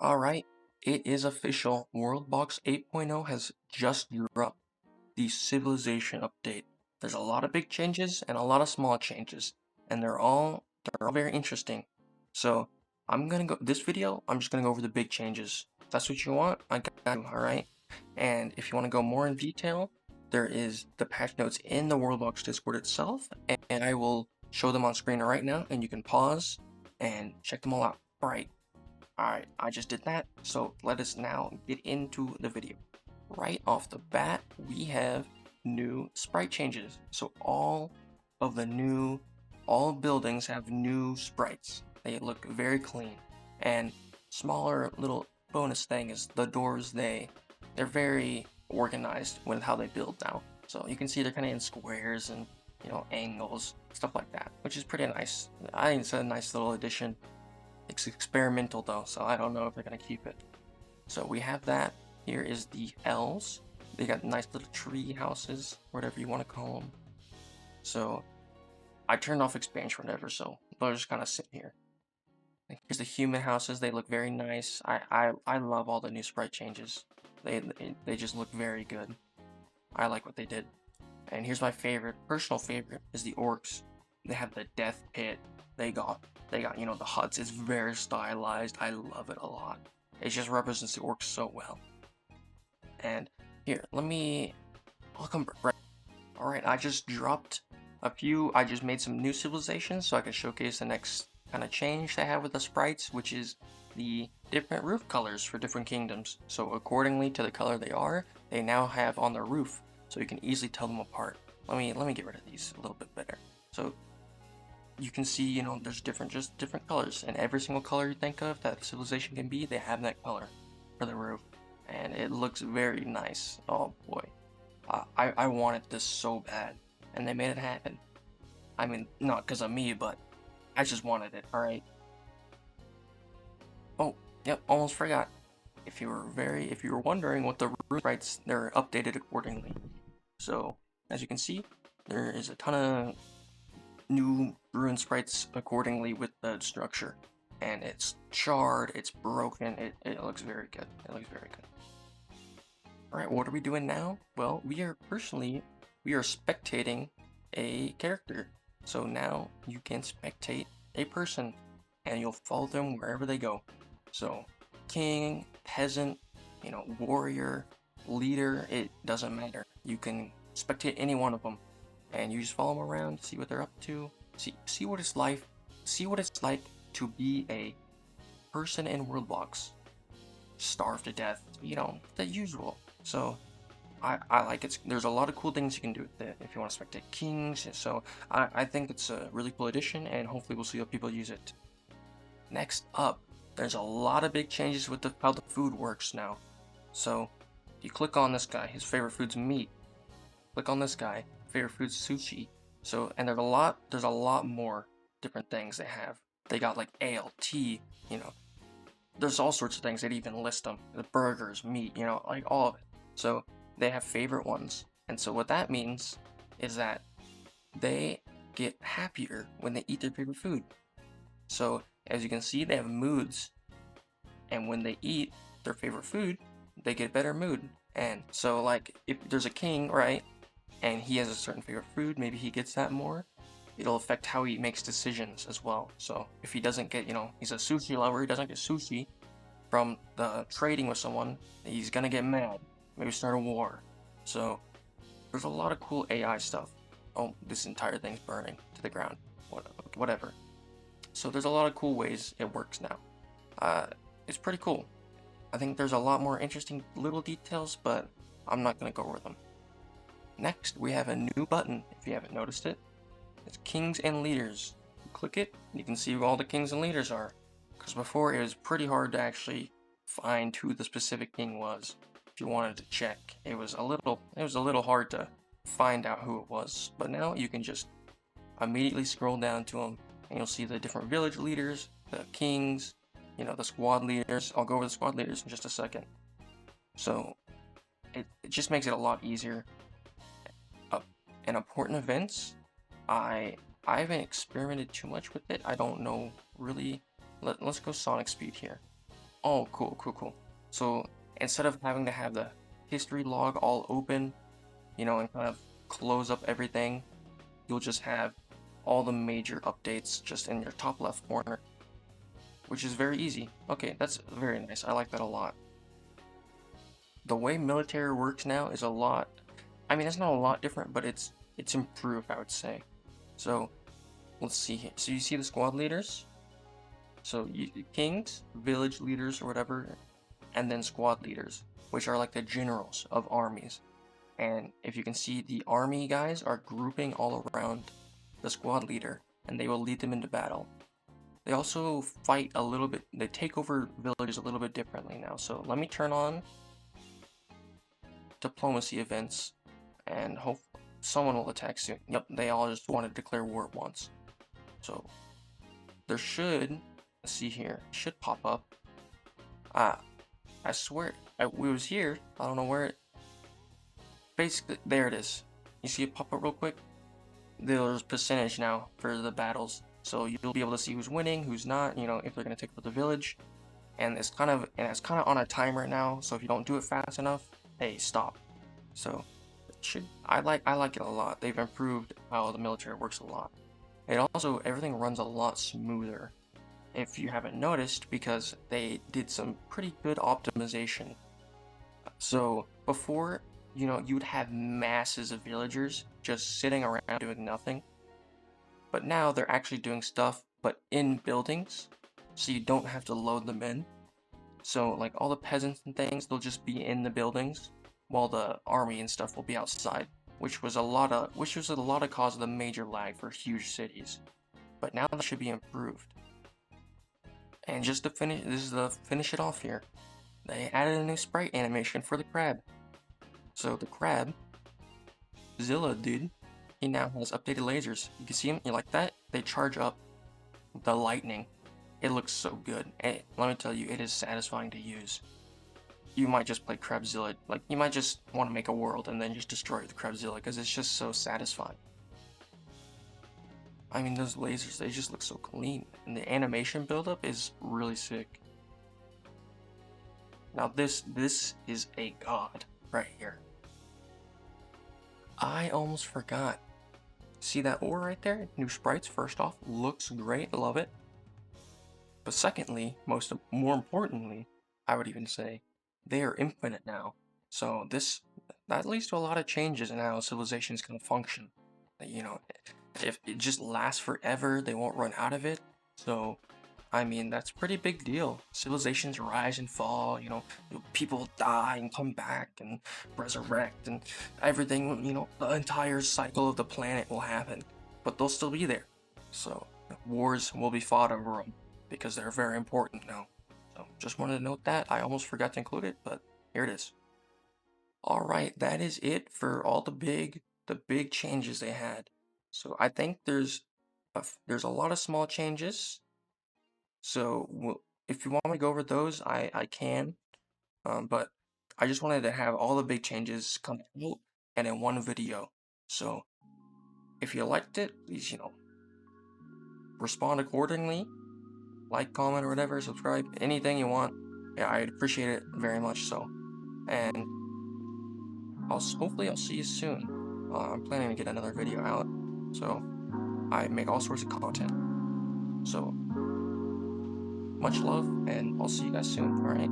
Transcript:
Alright, it is official. Worldbox 8.0 has just dropped the civilization update. There's a lot of big changes and a lot of small changes, and they're all very interesting. So this video, I'm just gonna go over the big changes. If that's what you want, I got you, alright? And if you want to go more in detail, there is the patch notes in the Worldbox Discord itself, and I will show them on screen right now, and you can pause and check them all out. Alright, I just did that, so let us now get into the video. Right off the bat, we have new sprite changes. So all buildings have new sprites. They look very clean. And smaller little bonus thing is the doors, they're very organized with how they build now. So you can see they're kind of in squares and, angles, stuff like that, which is pretty nice. I think it's a nice little addition. It's experimental though, so I don't know if they're gonna keep it. So we have that. Here is the L's. They got nice little tree houses, whatever you want to call them. So I turned off expansion whatever, so they'll just kind of sit here. Here's the human houses. They look very nice. I love all the new sprite changes. They just look very good. I like what they did. And here's my personal favorite is the orcs. They have the death pit. They got the huts. It's very stylized. I love it a lot. It just represents the orcs so well. And here, I'll come right. Alright, I just made some new civilizations so I can showcase the next kind of change they have with the sprites, which is the different roof colors for different kingdoms. So accordingly to the color they now have on their roof, so you can easily tell them apart. Let me get rid of these a little bit better. So you can see, there's different colors, and every single color you think of that civilization can be, they have that color for the roof, and it looks very nice. Oh boy, I wanted this so bad, and they made it happen. I mean, not because of me, but I just wanted it. All right. Oh, yep, almost forgot. If you were wondering what the roof sprites, they're updated accordingly. So as you can see, there is a ton of new ruin sprites accordingly with the structure, and it's charred, it's broken, it looks very good. Alright, what are we doing now? Well, we are spectating a character. So now you can spectate a person and you'll follow them wherever they go. So king, peasant, warrior, leader, it doesn't matter. You can spectate any one of them, and you just follow them around, see what they're up to, see what it's like to be a person in Worldbox, starved to death, the usual. So I like it. There's a lot of cool things you can do with it if you want to spectate kings. So I think it's a really cool addition, and hopefully we'll see how people use it. Next up, there's a lot of big changes with how the food works now. So if you click on this guy, his favorite food's meat. Click on this guy, favorite food's sushi. So, and there's a lot more different things they have. They got like ale, tea, there's all sorts of things. They'd even list them. The burgers, meat, like all of it. So they have favorite ones. And so what that means is that they get happier when they eat their favorite food. So as you can see, they have moods. And when they eat their favorite food, they get better mood. And so like if there's a king, right, and he has a certain favorite food, maybe he gets that more, it'll affect how he makes decisions as well. So if he doesn't get, he's a sushi lover, he doesn't get sushi from the trading with someone, he's gonna get mad, maybe start a war. So there's a lot of cool AI stuff. Oh, this entire thing's burning to the ground, whatever. So there's a lot of cool ways it works now. It's pretty cool. I think there's a lot more interesting little details, but I'm not gonna go over them. Next, we have a new button, if you haven't noticed it. It's Kings and Leaders. You click it, and you can see who all the kings and leaders are. Because before, it was pretty hard to actually find who the specific king was. If you wanted to check, it was a little hard to find out who it was. But now you can just immediately scroll down to them, and you'll see the different village leaders, the kings, the squad leaders. I'll go over the squad leaders in just a second. So it just makes it a lot easier. And important events, I haven't experimented too much with it. I don't know really. Let's go Sonic Speed here. Oh, cool, cool, cool. So instead of having to have the history log all open, you know, and kind of close up everything, you'll just have all the major updates just in your top left corner, which is very easy. Okay, that's very nice. I like that a lot. The way military works now is a lot, I mean, it's not a lot different, but it's improved, I would say. So let's see here. So you see the squad leaders? So kings, village leaders or whatever, and then squad leaders, which are like the generals of armies. And if you can see, the army guys are grouping all around the squad leader, and they will lead them into battle. They also fight a little bit, they take over villages a little bit differently now. So let me turn on diplomacy events, and hope someone will attack soon. Yep, they all just want to declare war at once. So there should, let's see here, should pop up. I swear, we was here. I don't know where it. Basically, there it is. You see it pop up real quick? There's percentage now for the battles, so you'll be able to see who's winning, who's not. You know, if they're gonna take over the village, and it's kind of on a timer now. So if you don't do it fast enough, hey, stop. So I like it a lot. They've improved how the military works a lot. It also, everything runs a lot smoother, if you haven't noticed, because they did some pretty good optimization. So before, you know, you'd have masses of villagers just sitting around doing nothing. But now they're actually doing stuff, but in buildings, so you don't have to load them in. So like all the peasants and things, they'll just be in the buildings, while the army and stuff will be outside, which was a lot of cause of the major lag for huge cities. But now that should be improved. And just to finish it off here, they added a new sprite animation for the crab. So the Crabzilla dude, he now has updated lasers. You can see him, you like that? They charge up the lightning. It looks so good. And let me tell you, it is satisfying to use. You might just play Crabzilla, like you might just want to make a world and then just destroy the Crabzilla because it's just so satisfying. I mean, those lasers, they just look so clean, and the animation buildup is really sick. Now this is a god right here. I almost forgot. See that ore right there? New sprites, first off, looks great, love it. But secondly, more importantly, I would even say, they are infinite now. So that leads to a lot of changes in how civilizations can function. You know, if it just lasts forever, they won't run out of it. So, I mean, that's a pretty big deal. Civilizations rise and fall, you know, people die and come back and resurrect and everything, you know, the entire cycle of the planet will happen. But they'll still be there. So, wars will be fought over them because they're very important now. So, just wanted to note that. I almost forgot to include it, but here it is. Alright, that is it for all the big changes they had. So I think there's a lot of small changes. So if you want me to go over those, I can. But I just wanted to have all the big changes come out and in one video. So if you liked it, please, you know, respond accordingly. Like, comment, or whatever, subscribe, anything you want. Yeah, I'd appreciate it very much so. And hopefully I'll see you soon. I'm planning to get another video out, so I make all sorts of content. So much love, and I'll see you guys soon. All right.